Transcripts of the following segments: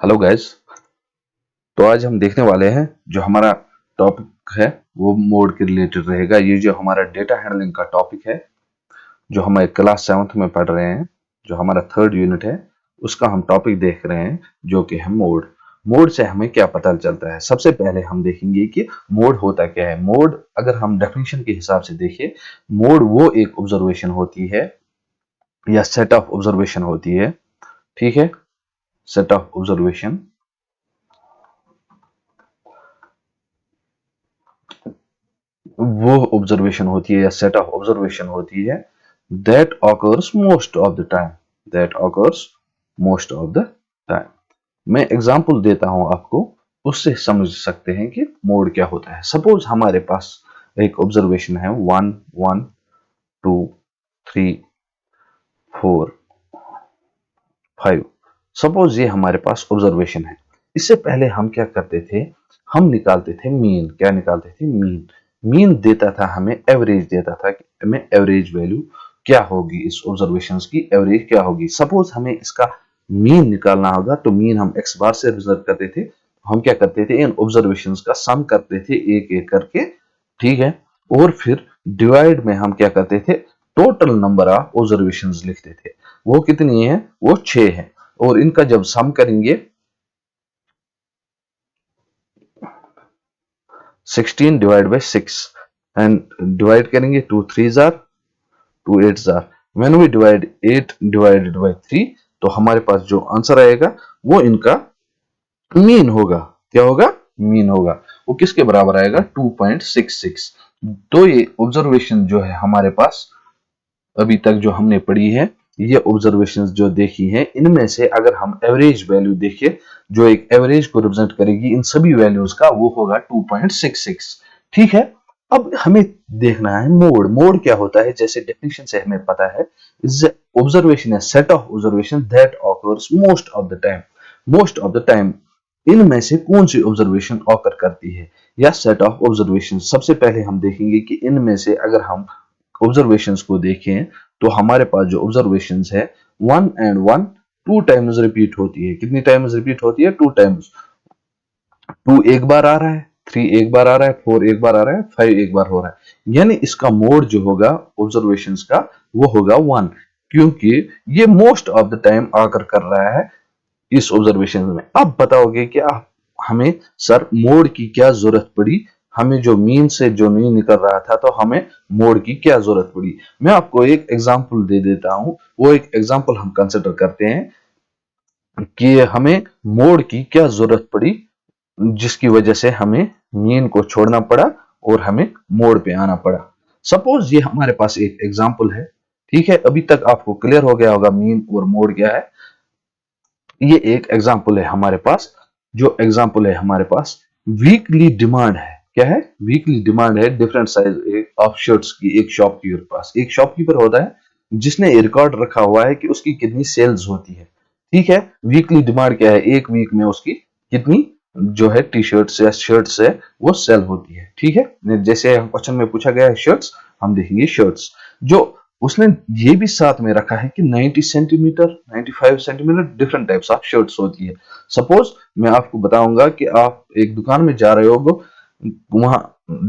Hello guys. तो आज हम देखने वाले हैं जो हमारा टॉपिक है वो मोड के रिलेटेड रहेगा। ये जो हमारा डेटा हैंडलिंग का टॉपिक है जो हम क्लास 7th में पढ़ रहे हैं, जो हमारा थर्ड यूनिट है उसका हम टॉपिक देख रहे हैं जो कि है मोड। मोड से हमें क्या पता चलता है? सबसे पहले हम देखेंगे कि मोड होता क्या है। मोड अगर हम डेफिनेशन के हिसाब से देखें, मोड वो एक ऑब्जर्वेशन होती है या सेट ऑफ ऑब्जर्वेशन होती है। ठीक है, सेट ऑफ ऑब्जर्वेशन वो ऑब्जर्वेशन होती है या सेट ऑफ ऑब्जर्वेशन होती है that occurs most of the time. That occurs most of the time. मैं एग्जांपल देता हूं आपको, उससे समझ सकते हैं कि मोड क्या होता है। सपोज हमारे पास एक ऑब्जर्वेशन है 1 1 2 3 4 5। सपोज ये हमारे पास ऑब्जर्वेशन है। इससे पहले हम क्या करते थे? हम निकालते थे मीन। क्या निकालते थे? मीन। मीन देता था हमें, एवरेज देता था कि हमें एवरेज वैल्यू क्या होगी, इस ऑब्जर्वेशंस की एवरेज क्या होगी। सपोज हमें इसका मीन निकालना होगा तो मीन हम एक्स बार से रिजर्व करते थे। हम क्या करते थे? इन ऑब्जर्वेशंस का सम करते थे एक एक करके। ठीक है, और फिर डिवाइड में हम क्या करते थे? टोटल नंबर ऑफ ऑब्जर्वेशंस लिखते थे। वो कितनी है? वो 6 है। और इनका जब सम करेंगे 16 डिवाइड बाई 6 एंड डिवाइड करेंगे 2 3 जार 2 8 जार। When we divide 8 divided by 3 तो हमारे पास जो आंसर आएगा वो इनका मीन होगा। क्या होगा? मीन होगा। वो किसके बराबर आएगा? 2.66। तो ये ऑब्जर्वेशन जो है हमारे पास अभी तक जो हमने पढ़ी है, ये ऑब्जर्वेशंस जो देखी है, इनमें से अगर हम एवरेज वैल्यू देखें जो एक एवरेज को रिप्रेजेंट करेगी इन सभी वैल्यूज का, वो होगा 2.66। ठीक है, अब हमें देखना है मोड। मोड क्या होता है? जैसे डेफिनेशन से हमें पता है, इज ऑब्जर्वेशन है set of observation that occurs most of the time. Most of the time इनमें से कौन सी ऑब्जर्वेशन ऑकर करती है या सेट ऑफ ऑब्जर्वेशन। सबसे पहले हम देखेंगे कि इनमें से अगर हम ऑब्जर्वेशंस को देखें तो हमारे पास जो ऑब्जर्वेशंस है 1 एंड 1 टू टाइम्स रिपीट होती है। कितनी टाइम्स रिपीट होती है? 2 टाइम्स। 2 एक बार आ रहा है, 3 एक बार आ रहा है, 4 एक बार आ रहा है, 5 एक बार हो रहा है। यानी इसका मोड जो होगा ऑब्जर्वेशंस का वो होगा 1, क्योंकि ये मोस्ट ऑफ द टाइम आकर कर रहा है इस ऑब्जर्वेशन में। अब बताओगे कि हमें सर मोड की क्या जरूरत पड़ी? हमें जो मीन से जो नहीं निकल रहा था तो हमें मोड की क्या जरूरत पड़ी? मैं आपको एक एग्जांपल दे देता हूं। वो एक एग्जांपल हम कंसिडर करते हैं कि हमें मोड की क्या जरूरत पड़ी जिसकी वजह से हमें मीन को छोड़ना पड़ा और हमें मोड पे आना पड़ा। सपोज ये हमारे पास एक एग्जांपल है। ठीक है, अभी तक आपको क्लियर हो गया होगा मीन और मोड क्या है। ये एक एग्जांपल है हमारे पास। जो एग्जांपल है हमारे पास वीकली डिमांड है। क्या है? वीकली डिमांड है डिफरेंट साइज ऑफ शर्ट्स की। एक शॉपकीपर पास एक शॉपकीपर होता है जिसने रिकॉर्ड रखा हुआ है कि उसकी कितनी सेल्स होती है। ठीक है, वीकली डिमांड क्या है? एक वीक में उसकी कितनी जो है टी शर्ट्स या शर्ट्स है वो सेल होती है। ठीक है, जैसे क्वेश्चन में पूछा गया है शर्ट्स, हम देखेंगे शर्ट्स। जो उसने ये भी साथ में रखा है कि 90 centimetre 95 centimetre different types of shirts होती है। सपोज मैं आपको बताऊंगा कि आप एक दुकान में जा रहे हो, वहां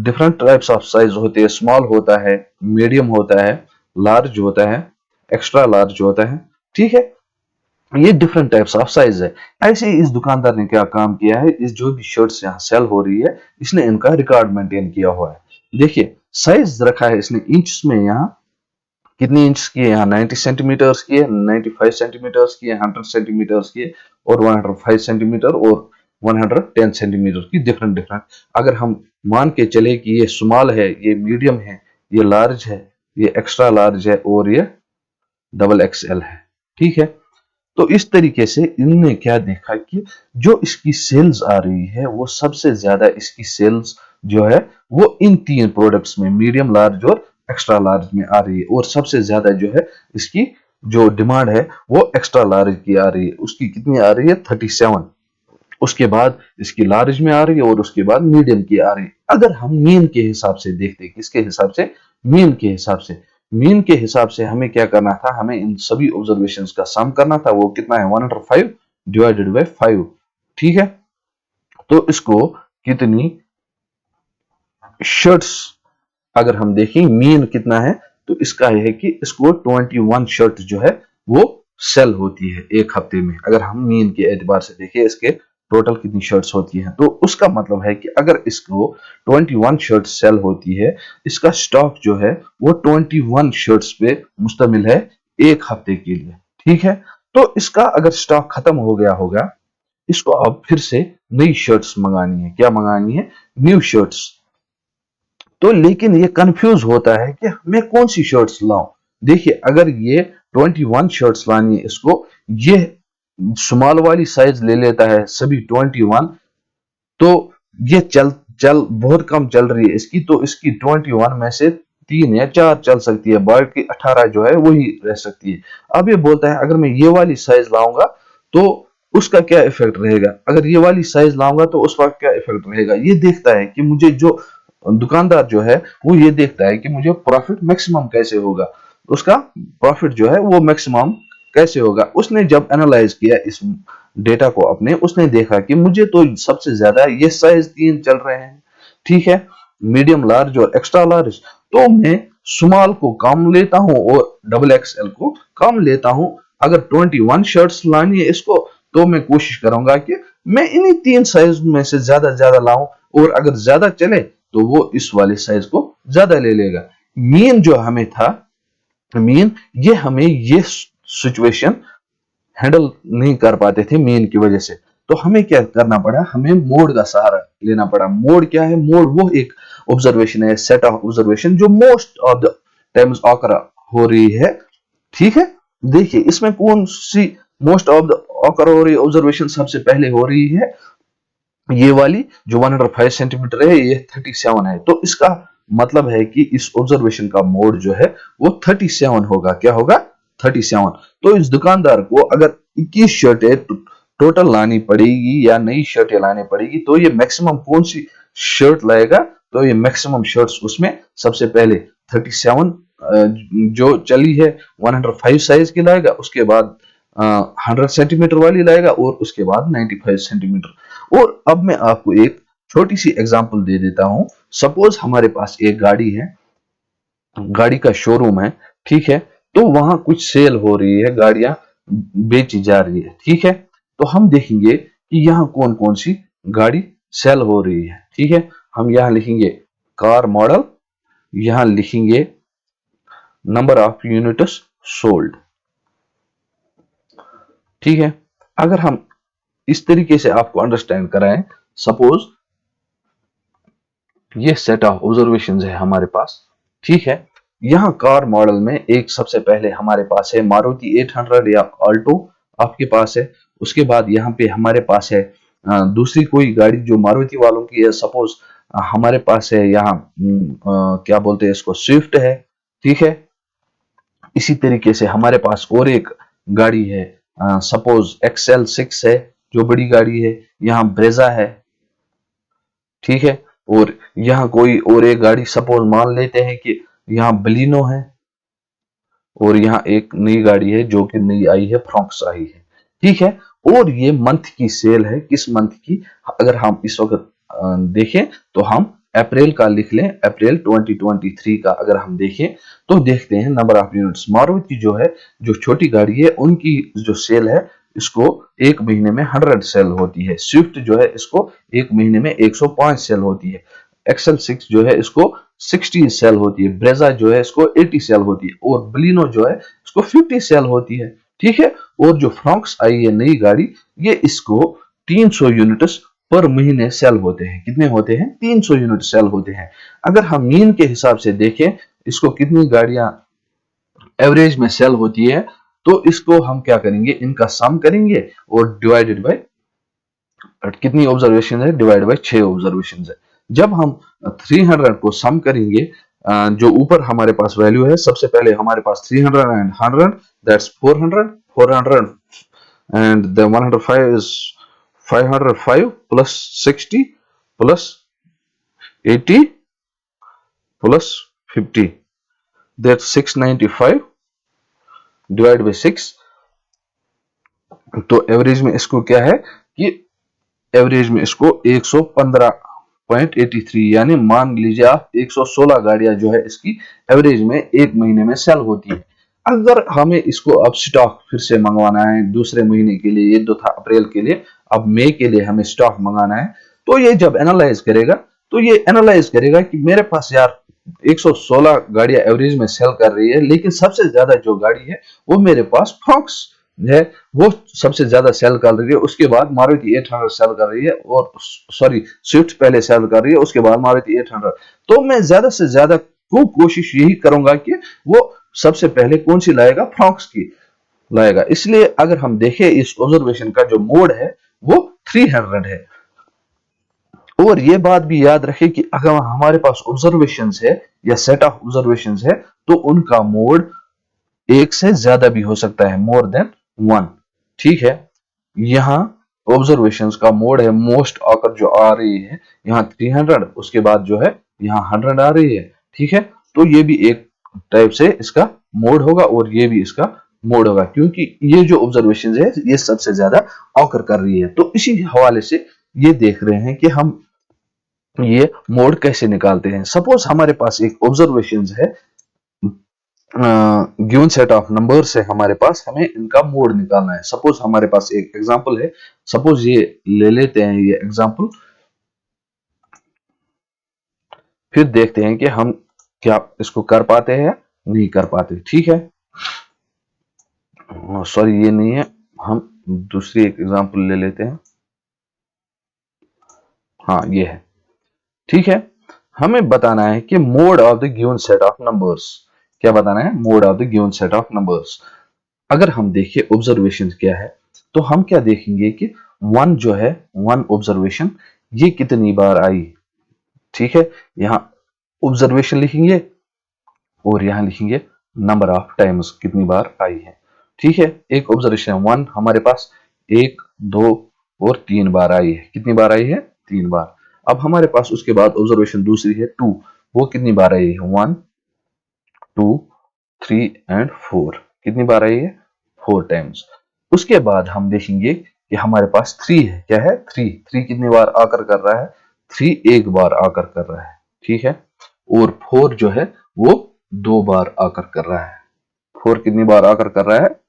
डिफरेंट टाइप्स ऑफ साइज होते हैं। स्मॉल होता है, मीडियम होता है, लार्ज होता है, एक्स्ट्रा लार्ज होता है। ठीक है, ये डिफरेंट टाइप्स ऑफ साइज है। ऐसे ही इस दुकानदार ने क्या काम किया है, इस जो भी शर्ट्स यहाँ सेल हो रही है इसने इनका रिकॉर्ड मेंटेन किया हुआ है। देखिए साइज रखा है इसने इंच में। यहाँ कितनी इंच की है? यहाँ 90 सेंटीमीटर्स की है, 95 सेंटीमीटर्स की है, 100 सेंटीमीटर्स की है, और 105 सेंटीमीटर और 110 सेंटीमीटर की डिफरेंट डिफरेंट। अगर हम मान के चले कि ये स्मॉल है, ये मीडियम है, ये लार्ज है, ये एक्स्ट्रा लार्ज है और ये डबल एक्सएल है। ठीक है, तो इस तरीके से इनने क्या देखा कि जो इसकी सेल्स आ रही है वो सबसे ज्यादा इसकी सेल्स जो है वो इन तीन प्रोडक्ट्स में मीडियम लार्ज और एक्स्ट्रा लार्ज में आ रही है। और सबसे ज्यादा जो है इसकी जो डिमांड है वो एक्स्ट्रा लार्ज की आ रही है। उसकी कितनी आ रही है? 37। उसके बाद इसकी लार्ज में आ रही है और उसके बाद मीडियम की आ रही है। अगर हम मीन के हिसाब से देखते हैं, किसके हिसाब से? मीन के हिसाब से। मीन के हिसाब से हमें क्या करना था? हमें इन सभी ऑब्जर्वेशंस का सम करना था। वो कितना है? 105 डिवाइडेड बाय 5। ठीक है, तो इसको कितनी शर्ट्स अगर हम देखें मीन कितना है, तो इसका यह है कि इसको 21 शर्ट जो है वो सेल होती है एक हफ्ते में। अगर हम मीन के एतबार से देखें इसके टोटल कितनी शर्ट्स होती हैं, तो उसका मतलब है कि अगर इसको 21 शर्ट सेल होती है, इसका स्टॉक जो है वो 21 शर्ट्स पे मुश्तमिल है एक हफ्ते के लिए। ठीक है, तो इसका अगर स्टॉक खत्म हो गया होगा, इसको अब फिर से नई शर्ट्स मंगानी है। क्या मंगानी है? New shirts. तो लेकिन ये कंफ्यूज होता है कि मैं कौन सी शर्ट्स लाऊं। देखिए, अगर ये 21 शर्ट्स लानी है इसको, ये स्मॉल वाली साइज ले लेता है सभी 21, तो ये चल चल बहुत कम चल रही है इसकी, तो इसकी 21 में से 3 या 4 चल सकती है, बाकी 18 जो है वही रह सकती है। अब ये बोलता है अगर मैं ये वाली साइज लाऊंगा तो उसका क्या इफेक्ट रहेगा, अगर ये वाली साइज लाऊंगा तो उसका क्या इफेक्ट रहेगा। ये देखता है कि मुझे जो दुकानदार जो है वो ये देखता है कि मुझे प्रॉफिट मैक्सिमम कैसे होगा, उसका प्रॉफिट जो है वो मैक्सिमम कैसे होगा। उसने जब एनालाइज किया इस डेटा को अपने, उसने देखा कि मुझे तो सबसे ज्यादा ये साइज 3 चल रहे हैं, ठीक है, मीडियम लार्ज और एक्स्ट्रा लार्ज, तो मैं स्मॉल को कम लेता हूं और डबल एक्सएल को कम लेता हूं। अगर 21 शर्ट्स लानी है इसको, तो मैं कोशिश करूंगा कि मैं इन्हीं 3 साइज में से ज्यादा लाऊं, और अगर ज्यादा चले तो वो इस वाले साइज को ज्यादा ले लेगा। मेन जो हमें था, मेन ये हमें ये सिचुएशन हैंडल नहीं कर पाते थे मेन की वजह से, तो हमें क्या करना पड़ा, हमें मोड का सहारा लेना पड़ा। मोड क्या है? मोड वो एक ऑब्जर्वेशन है, सेट ऑफ ऑब्जर्वेशन जो most of the times occur हो रही है। ठीक है, देखिए इसमें कौन सी मोस्ट ऑफ द ऑकर हो रही ऑब्जर्वेशन सबसे पहले हो रही है, ये वाली जो 105 सेंटीमीटर है, ये 37 है, तो इसका मतलब है कि इस ऑब्जर्वेशन का मोड जो है वो 37 होगा। क्या होगा? 37। तो इस दुकानदार को अगर 21 शर्टें टोटल लानी पड़ेगी या नई शर्टें लानी पड़ेगी, तो ये मैक्सिमम कौन सी शर्ट लाएगा, तो ये मैक्सिमम शर्ट्स उसमें सबसे पहले 37 जो चली है 105 साइज की लाएगा, उसके बाद 100 सेंटीमीटर वाली लाएगा, और उसके बाद 95 सेंटीमीटर। और अब मैं आपको एक छोटी सी एग्जांपल दे देता हूं। सपोज हमारे पास एक गाड़ी है, गाड़ी का शोरूम है, ठीक है, तो वहां कुछ सेल हो रही है, गाड़ियां बेची जा रही है, ठीक है, तो हम देखेंगे कि यहाँ कौन कौन सी गाड़ी सेल हो रही है। ठीक है, हम यहाँ लिखेंगे कार मॉडल, यहाँ लिखेंगे नंबर ऑफ यूनिट्स सोल्ड। ठीक है, अगर हम इस तरीके से आपको अंडरस्टैंड कराएं, सपोज ये सेट ऑफ ऑब्जर्वेशंस है हमारे पास, ठीक है, यहाँ कार मॉडल में एक सबसे पहले हमारे पास है मारुति 800 या ऑल्टो आपके पास है। उसके बाद यहाँ पे हमारे पास है दूसरी कोई गाड़ी जो मारुति वालों की है, सपोज हमारे पास है यहाँ क्या बोलते हैं इसको, स्विफ्ट है, ठीक है। इसी तरीके से हमारे पास और एक गाड़ी है, सपोज XL6 है जो बड़ी गाड़ी है, यहाँ ब्रेजा है, ठीक है, और यहाँ कोई और एक गाड़ी सपोज मान लेते हैं कि यहाँ बलिनो है, और यहाँ एक नई गाड़ी है जो कि नई आई है, फ्रॉक्स आई है, ठीक है। और ये मंथ की सेल है, किस मंथ की, अगर हम इस वक्त देखें तो हम अप्रैल का लिख लें, अप्रैल 2023 का अगर हम देखें तो देखते हैं नंबर ऑफ यूनिट्स। मारुति जो है, जो छोटी गाड़ी है, उनकी जो सेल है इसको एक महीने में 100 सेल होती है। स्विफ्ट जो है इसको एक महीने में 105 सेल होती है। XL6 जो है इसको 60 सेल होती है। ब्रेजा जो है इसको 80 सेल होती है, और बलिनो जो है इसको 50 सेल होती है, ठीक है। और जो फ्रॉक्स आई है नई गाड़ी, ये इसको 300 यूनिट्स पर महीने सेल होते हैं। कितने होते हैं? 300 यूनिट सेल होते हैं। अगर हम मीन के हिसाब से देखें इसको कितनी गाड़ियां एवरेज में सेल होती है, तो इसको हम क्या करेंगे, इनका सम करेंगे और डिवाइडेड बाय कितनी ऑब्जर्वेशन है, डिवाइड बाय 6 ऑब्जर्वेशन है। जब हम 300 को सम करेंगे, जो ऊपर हमारे पास वैल्यू है, सबसे पहले हमारे पास 300 and 100 that's 400 and the 105 is 505 plus 60 plus 80 plus 50 that's 695 divide by 6। तो एवरेज में इसको क्या है कि एवरेज में इसको 115.83 यानी मान लीजिए आप 116 गाड़ियां जो है इसकी एवरेज में एक महीने में सेल होती है। अगर हमें इसको अब स्टॉक फिर से मंगवाना है दूसरे महीने के लिए, ये तो था अप्रैल के लिए, अब मई के लिए हमें स्टॉक मंगाना है, तो ये जब एनालाइज करेगा तो ये एनालाइज करेगा कि मेरे पास यार 116 गाड़ियां एवरेज में सेल कर रही है, लेकिन सबसे ज्यादा जो गाड़ी है वो मेरे पास फ्रॉक्स है, वो सबसे ज्यादा सेल कर रही है, उसके बाद मारुति 800 सेल कर रही है, और सॉरी स्विफ्ट पहले सेल कर रही है, उसके बाद मारुति 800। तो मैं ज्यादा से ज्यादा कोशिश यही करूंगा कि वो सबसे पहले कौन सी लाएगा, फ्रॉक्स की लाएगा। इसलिए अगर हम देखें इस ऑब्जर्वेशन का जो मोड है वो 300 है। और ये बात भी याद रखें कि अगर हमारे पास ऑब्जर्वेशंस है या सेट ऑफ ऑब्जर्वेशंस है तो उनका मोड एक से ज्यादा भी हो सकता है, मोर देन वन। ठीक है, यहाँ ऑब्जर्वेशंस का मोड है मोस्ट आकर जो आ रही है यहाँ 300, उसके बाद जो है यहाँ 100 आ रही है। ठीक है, तो ये भी एक टाइप से इसका मोड होगा और ये भी इसका मोड होगा, क्योंकि ये जो ऑब्जर्वेशन है ये सबसे ज्यादा ऑकर कर रही है। तो इसी हवाले से ये देख रहे हैं कि हम ये मोड कैसे निकालते हैं। सपोज हमारे पास एक ऑब्जर्वेशन है, गिवन सेट ऑफ नंबर से हमारे पास हमें इनका मोड निकालना है। सपोज हमारे पास एक एग्जांपल है, सपोज ये ले लेते हैं ये एग्जांपल, फिर देखते हैं कि हम क्या इसको कर पाते हैं नहीं कर पाते। ठीक है, सॉरी ये नहीं है, हम दूसरी एक एग्जांपल ले लेते हैं। हाँ ये है। ठीक है, हमें बताना है कि mode of the given set of numbers, क्या बताना है, mode of the given set of numbers. अगर हम देखें ऑब्जर्वेशन क्या है तो हम क्या देखेंगे कि वन जो है, वन ऑब्जर्वेशन ये कितनी बार आई। ठीक है, यहां ऑब्जर्वेशन लिखेंगे और यहां लिखेंगे नंबर ऑफ टाइम्स कितनी बार आई है। ठीक है, एक ऑब्जर्वेशन वन हमारे पास 1, 2 और 3 बार आई है। कितनी बार आई है, 3 बार। अब हमारे पास उसके बाद ऑब्जर्वेशन दूसरी है 2, वो कितनी बार आई है, 1, 2, 3 एंड 4। कितनी बार आई है, 4 टाइम्स। उसके बाद हम देखेंगे कि हमारे पास 3 है, क्या है, 3 कितनी बार आकर कर रहा है, 3 एक बार आकर कर रहा है। ठीक है, और 4 जो है वो 2 बार आकर कर रहा है। 4 कितनी बार आकर कर रहा है,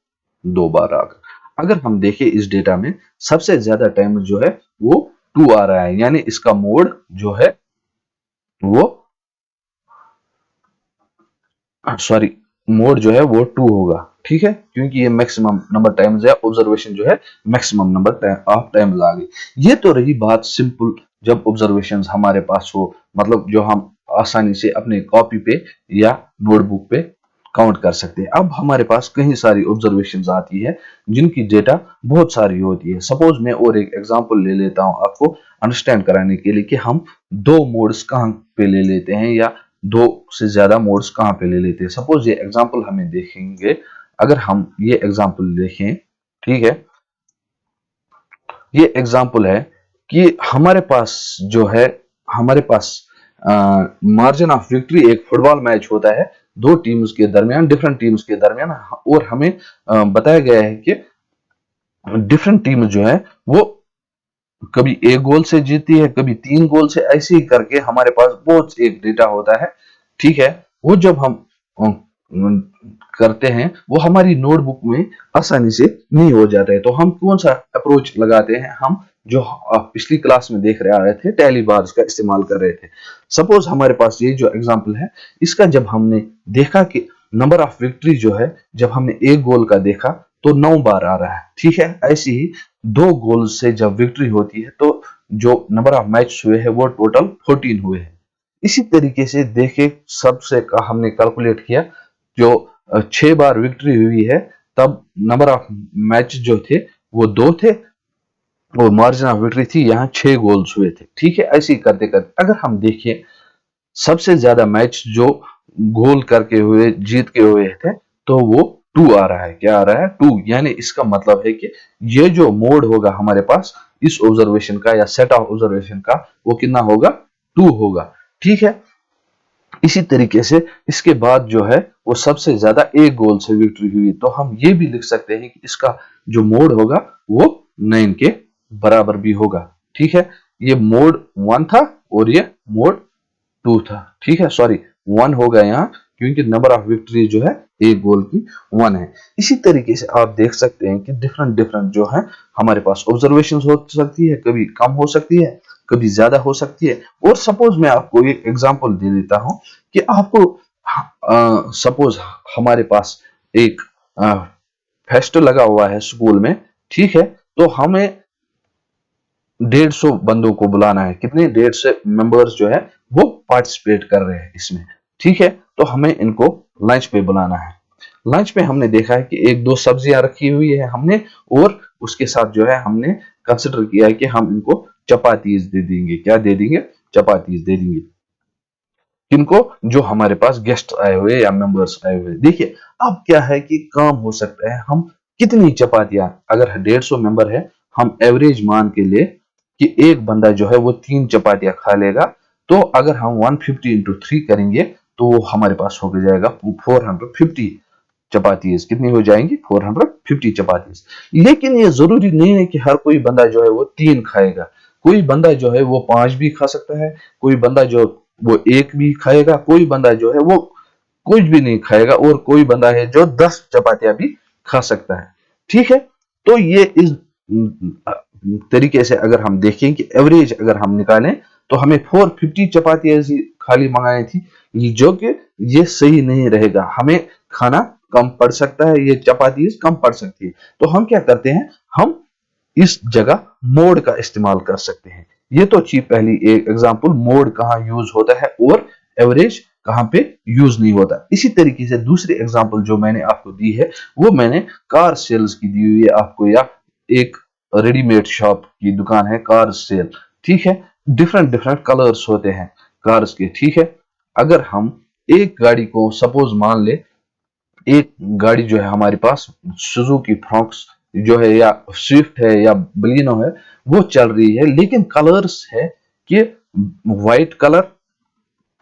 2 बार आकर। अगर हम देखें इस डेटा में सबसे ज्यादा टाइम जो है वो 2 आ रहा है, यानी इसका मोड जो है वो, सॉरी मोड जो है वो 2 होगा। ठीक है, क्योंकि ये मैक्सिमम नंबर टाइम्स है, ऑब्जर्वेशन जो है मैक्सिमम नंबर ऑफ टाइम्स आ गई। ये तो रही बात सिंपल, जब ऑब्जर्वेशंस हमारे पास हो, मतलब जो हम आसानी से अपने कॉपी पे या नोटबुक पे काउंट कर सकते हैं। अब हमारे पास कई सारी ऑब्जर्वेशंस आती है जिनकी डेटा बहुत सारी होती है। सपोज मैं और एक एग्जांपल ले लेता हूं आपको अंडरस्टैंड कराने के लिए कि हम दो मोड्स कहां पे ले लेते हैं या दो से ज्यादा मोड्स कहां पे ले लेते हैं। सपोज ये एग्जांपल हमें देखेंगे, अगर हम ये एग्जांपल देखें, ठीक है, ये एग्जांपल है कि हमारे पास जो है, हमारे पास मार्जिन ऑफ विक्ट्री, एक फुटबॉल मैच होता है दो टीम्स के दरमियान, डिफरेंट टीम्स के दरमियान, और हमें बताया गया है कि डिफरेंट टीम जो है वो कभी एक गोल से जीती है, कभी 3 गोल से, ऐसे ही करके हमारे पास बहुत एक डेटा होता है। ठीक है, वो जब हम करते हैं वो हमारी नोटबुक में आसानी से नहीं हो जाता है। तो हम कौन सा अप्रोच लगाते हैं, हम जो पिछली क्लास में देख रहे थे टैली बार्स का इस्तेमाल कर रहे थे। सपोज हमारे पास ये जो एग्जांपल है, इसका जब हमने देखा कि नंबर ऑफ विक्ट्री जो है, जब हमने एक गोल का देखा तो 9 बार आ रहा है। ठीक है, ऐसे ही 2 गोल से जब विक्ट्री होती है तो जो नंबर ऑफ मैच हुए हैं वो टोटल 14 हुए हैं। इसी तरीके से देखे सबसे का हमने कैलकुलेट किया, जो 6 बार विक्ट्री हुई है तब नंबर ऑफ मैच जो थे वो 2 थे, वो मार्जिन ऑफ विक्ट्री थी, यहाँ 6 गोल्स हुए थे। ठीक है, ऐसे ही करते करते अगर हम देखें सबसे ज्यादा मैच जो गोल करके हुए जीत के हुए थे तो वो 2 आ रहा है। क्या आ रहा है, 2। यानी इसका मतलब है कि ये जो मोड होगा हमारे पास इस ऑब्जर्वेशन का या सेट ऑफ ऑब्जर्वेशन का, वो कितना होगा, 2 होगा। ठीक है, इसी तरीके से इसके बाद जो है वो सबसे ज्यादा एक गोल से विक्ट्री हुई, तो हम ये भी लिख सकते हैं कि इसका जो मोड होगा वो 9 के बराबर भी होगा। ठीक है, ये मोड 1 था और ये मोड 2 था। ठीक है, सॉरी 1 होगा यहाँ क्योंकि नंबर ऑफ विक्ट्री जो है एक गोल की 1 है। इसी तरीके से आप देख सकते हैं कि डिफरेंट डिफरेंट जो है हमारे पास ऑब्जर्वेशंस हो सकती है, कभी कम हो सकती है, कभी ज्यादा हो सकती है। और सपोज मैं आपको एक एग्जांपल दे देता हूं कि आपको सपोज हमारे पास एक फेस्ट लगा हुआ है स्कूल में, ठीक है, तो हमें 150 बंदों को बुलाना है। कितने? 150 मेंबर्स जो है वो पार्टिसिपेट कर रहे हैं इसमें। ठीक है, तो हमें इनको लंच पे बुलाना है। लंच पे हमने देखा है कि एक दो सब्जियां रखी हुई है हमने, और उसके साथ जो है हमने कंसिडर किया है कि हम इनको चपातीज दे देंगे। क्या दे देंगे? चपातीज दे देंगे। किनको? जो हमारे पास गेस्ट आए हुए या मेंबर्स आए हुए। देखिए अब क्या है कि काम हो सकता है, हम कितनी चपातियां, अगर 150 मेंबर है, हम एवरेज मान के लिए कि एक बंदा जो है वो 3 चपातियां खा लेगा, तो अगर हम 150 इंटू 3 करेंगे तो वो हमारे पास हो जाएगा 450 चपातीज। कितनी हो जाएंगी? 450 चपातीज। लेकिन ये जरूरी नहीं है कि हर कोई बंदा जो है वो 3 खाएगा। कोई बंदा जो है वो 5 भी खा सकता है, कोई बंदा जो वो 1 भी खाएगा, कोई बंदा जो है वो कुछ भी नहीं खाएगा, और कोई बंदा है जो 10 चपातियां भी खा सकता है। ठीक है, तो ये इस तरीके से अगर हम देखें कि एवरेज अगर हम निकालें तो हमें 450 चपाती ऐसी खाली मंगाई थी, जो कि ये सही नहीं रहेगा। हमें खाना कम पड़ सकता है, ये चपाती कम पड़ सकती है। तो हम क्या करते हैं, हम इस जगह मोड का इस्तेमाल कर सकते हैं। ये तो थी पहली एक एग्जांपल, मोड कहां यूज होता है और एवरेज कहां पे यूज नहीं होता। इसी तरीके से दूसरी एग्जांपल जो मैंने आपको दी है वो मैंने कार सेल्स की दी हुई है आपको, या एक रेडीमेड शॉप की दुकान है कार सेल। ठीक है, डिफरेंट डिफरेंट कलर्स होते हैं कार्स के। ठीक है, अगर हम एक गाड़ी को सपोज मान ले, एक गाड़ी जो है हमारे पास सुजुकी फ्रॉक्स जो है, या स्विफ्ट है, या बलिनो है, वो चल रही है, लेकिन कलर्स है कि व्हाइट कलर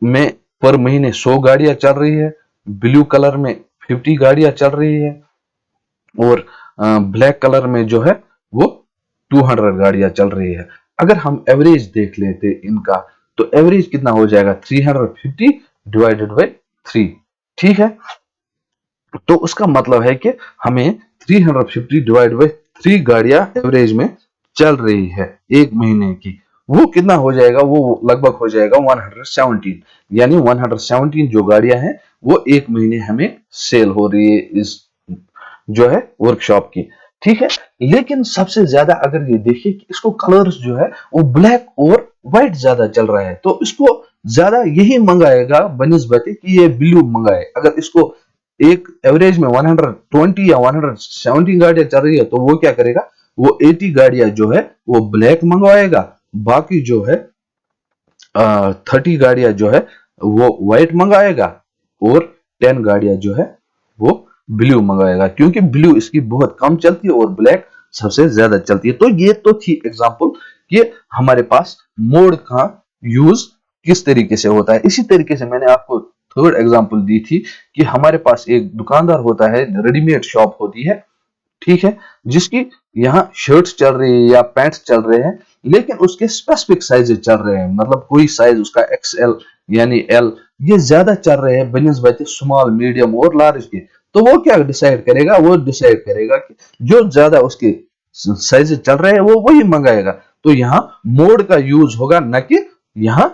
में पर महीने 100 गाड़ियां चल रही है, ब्लू कलर में 50 गाड़ियां चल रही है, और ब्लैक कलर में जो है वो 200 गाड़ियां चल रही है। अगर हम एवरेज देख लेते इनका, तो एवरेज कितना हो जाएगा? 350 डिवाइडेड बाई 3। ठीक है, तो उसका मतलब है कि हमें 350 डिवाइड बाई 3 गाड़ियां एवरेज में चल रही है एक महीने की। वो कितना हो जाएगा? वो लगभग हो जाएगा 117। यानी 117 जो गाड़ियां हैं वो एक महीने हमें सेल हो रही है इस जो है वर्कशॉप की। ठीक है, लेकिन सबसे ज्यादा अगर ये देखिए कि इसको कलर्स जो है वो ब्लैक और व्हाइट ज्यादा चल रहा है, तो इसको ज्यादा यही मंगाएगा बनिस्बत कि ये ब्लू मंगाए। अगर इसको एक एवरेज में 120 या 170 गाड़ियां चल रही है, तो वो क्या करेगा? वो 80 गाड़ियां जो है वो ब्लैक मंगवाएगा, बाकी जो है 30 गाड़ियां जो है वो व्हाइट मंगाएगा, और 10 गाड़ियां जो है वो ब्लू मंगाएगा, क्योंकि ब्लू इसकी बहुत कम चलती है और ब्लैक सबसे ज्यादा चलती है। तो ये तो थी एग्जांपल कि हमारे पास मोड का यूज किस तरीके से होता है। इसी तरीके से मैंने आपको थर्ड एग्जांपल दी थी कि हमारे पास एक दुकानदार होता है, रेडीमेड शॉप होती है, ठीक है, जिसकी यहाँ शर्ट्स चल रही है या पैंट्स चल रहे हैं, लेकिन उसके स्पेसिफिक साइजेस चल रहे हैं। मतलब कोई साइज उसका एक्सएल यानी एल ये ज्यादा चल रहे हैं बनिस्बत स्मॉल, मीडियम और लार्ज के। तो वो क्या डिसाइड करेगा? वो डिसाइड करेगा कि जो ज्यादा उसके साइजेस चल रहे हैं वो वही मंगाएगा। तो यहाँ मोड का यूज होगा, न कि यहाँ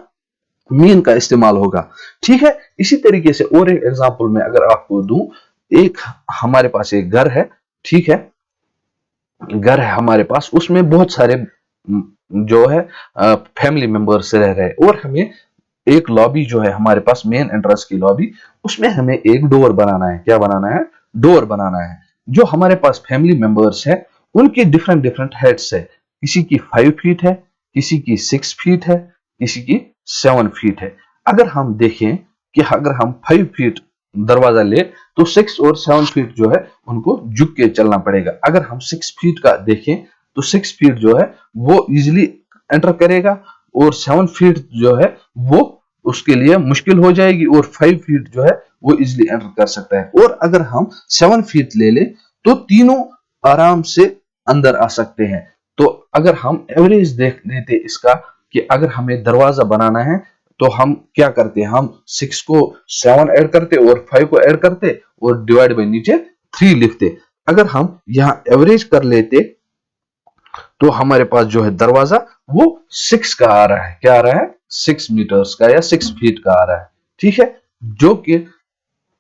मीन का इस्तेमाल होगा। ठीक है, इसी तरीके से और एक एग्जांपल में अगर आपको दूं, एक हमारे पास एक घर है, ठीक है, घर है हमारे पास, उसमें बहुत सारे जो है फैमिली मेंबर्स रह रहे हैं, और हमें एक लॉबी जो है हमारे पास मेन एंट्रेंस की लॉबी, उसमें हमें एक डोर बनाना है। क्या बनाना है? डोर बनाना है। जो हमारे पास फैमिली मेंबर्स है उनकी डिफरेंट डिफरेंट हाइट्स है। किसी की 5 फीट है, किसी की 6 फीट है, किसी की 7 फीट है। अगर हम देखें कि अगर हम 5 फीट दरवाजा ले, तो 6 और 7 फीट जो है उनको झुक के चलना पड़ेगा। अगर हम 6 फीट का देखें तो 6 फीट जो है वो इजिली एंटर करेगा, और 7 फीट जो है वो उसके लिए मुश्किल हो जाएगी, और 5 फीट जो है वो इजिली एंटर कर सकता है। और अगर हम 7 फीट ले ले तो तीनों आराम से अंदर आ सकते हैं। तो अगर हम एवरेज देख लेते इसका कि अगर हमें दरवाजा बनाना है तो हम क्या करते, हम 6 को 7 ऐड करते और 5 को ऐड करते और डिवाइड बाय नीचे 3 लिखते। अगर हम यहाँ एवरेज कर लेते तो हमारे पास जो है दरवाजा वो 6 का आ रहा है। क्या आ रहा है? 6 मीटर्स का या 6 फीट का आ रहा है। ठीक है, जो कि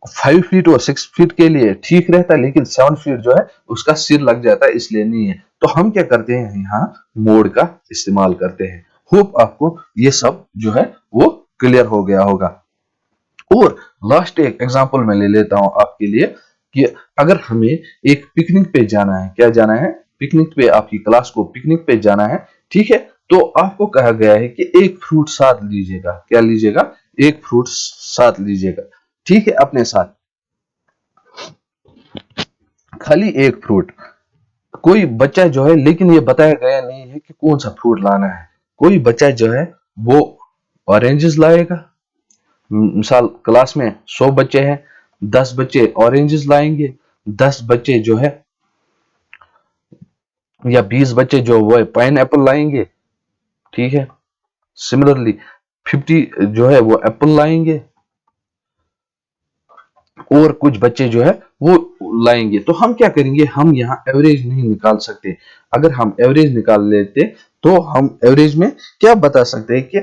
5 फीट और 6 फीट के लिए ठीक रहता है, लेकिन 7 फीट जो है उसका सिर लग जाता है, इसलिए नहीं है। तो हम क्या करते हैं, यहाँ मोड का इस्तेमाल करते हैं। होप आपको ये सब जो है वो क्लियर हो गया होगा। और लास्ट एक एग्जांपल मैं ले लेता हूं आपके लिए कि अगर हमें एक पिकनिक पे जाना है, क्या जाना है? पिकनिक पे, आपकी क्लास को पिकनिक पे जाना है। ठीक है, तो आपको कहा गया है कि एक फ्रूट साथ लीजिएगा। क्या लीजिएगा? एक फ्रूट साथ लीजिएगा। ठीक है, अपने साथ खाली एक फ्रूट। कोई बच्चा जो है, लेकिन ये बताया गया नहीं है कि कौन सा फ्रूट लाना है। कोई बच्चा जो है वो ऑरेंजेस लाएगा। मिसाल क्लास में 100 बच्चे हैं, 10 बच्चे ऑरेंजेस लाएंगे, 10 बच्चे जो है या 20 बच्चे जो वो पाइन एप्पल लाएंगे। ठीक है, सिमिलरली 50 जो है वो एप्पल लाएंगे और कुछ बच्चे जो है वो लाएंगे। तो हम क्या करेंगे, हम यहाँ एवरेज नहीं निकाल सकते। अगर हम एवरेज निकाल लेते तो हम एवरेज में क्या बता सकते हैं कि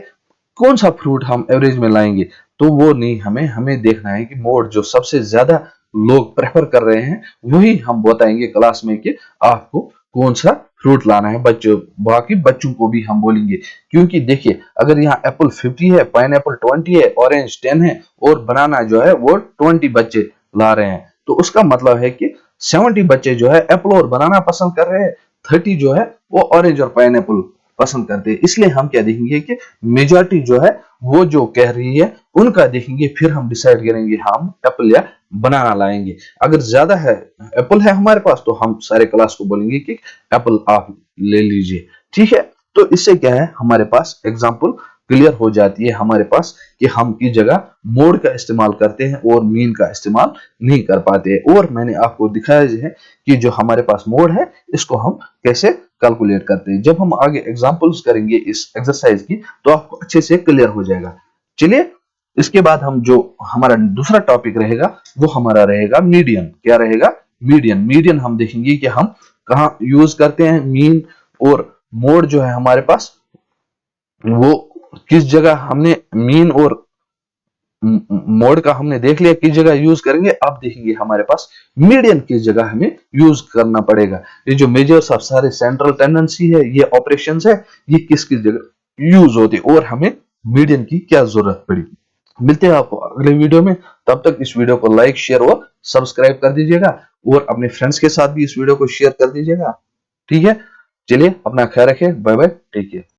कौन सा फ्रूट हम एवरेज में लाएंगे। तो वो नहीं, हमें देखना है कि मोड जो सबसे ज्यादा लोग प्रेफर कर रहे हैं वही हम बताएंगे क्लास में कि आपको कौन सा फ्रूट लाना है। बच्चों, बाकी बच्चों को भी हम बोलेंगे, क्योंकि देखिए अगर यहाँ एप्पल 50 है, पाइन एप्पल 20 है, ऑरेंज 10 है और बनाना जो है वो 20 बच्चे ला रहे हैं, तो उसका मतलब है कि 70 बच्चे जो है एप्पल और बनाना पसंद कर रहे हैं, 30 जो है वो ऑरेंज और पाइन एप्पल पसंद करते हैं। इसलिए हम क्या देखेंगे कि मेजॉरिटी जो है वो जो कह रही है उनका देखेंगे, फिर हम डिसाइड करेंगे हम एप्पल या बनाना लाएंगे। अगर ज्यादा है एप्पल है हमारे पास तो हम सारे क्लास को बोलेंगे कि एप्पल आप ले लीजिए। ठीक है, तो इससे क्या है, हमारे पास एग्जाम्पल क्लियर हो जाती है हमारे पास कि हम की जगह मोड का इस्तेमाल करते हैं और मीन का इस्तेमाल नहीं कर पाते। और मैंने आपको दिखाया है कि जो हमारे पास मोड है इसको हम कैसे कैलकुलेट करते हैं। जब हम आगे एग्जांपल्स करेंगे इस एक्सरसाइज की तो आपको अच्छे से क्लियर हो जाएगा। चलिए, इसके बाद हम जो हमारा दूसरा टॉपिक रहेगा वो हमारा रहेगा मीडियन। क्या रहेगा? मीडियन। मीडियन हम देखेंगे कि हम कहाँ यूज करते हैं मीन, और मोड जो है हमारे पास वो किस जगह हमने मीन और मोड का हमने देख लिया किस जगह यूज करेंगे। अब देखेंगे हमारे पास मीडियन किस जगह हमें यूज करना पड़ेगा। ये जो मेजर्स ऑफ सारे सेंट्रल टेंडेंसी है, ये ऑपरेशंस है, ये किस किस जगह यूज होते और हमें मीडियन की क्या जरूरत पड़ी। मिलते हैं आपको अगले वीडियो में। तब तक इस वीडियो को लाइक, शेयर और सब्सक्राइब कर दीजिएगा और अपने फ्रेंड्स के साथ भी इस वीडियो को शेयर कर दीजिएगा। ठीक है, चलिए अपना ख्याल रखिए। Bye bye, take care.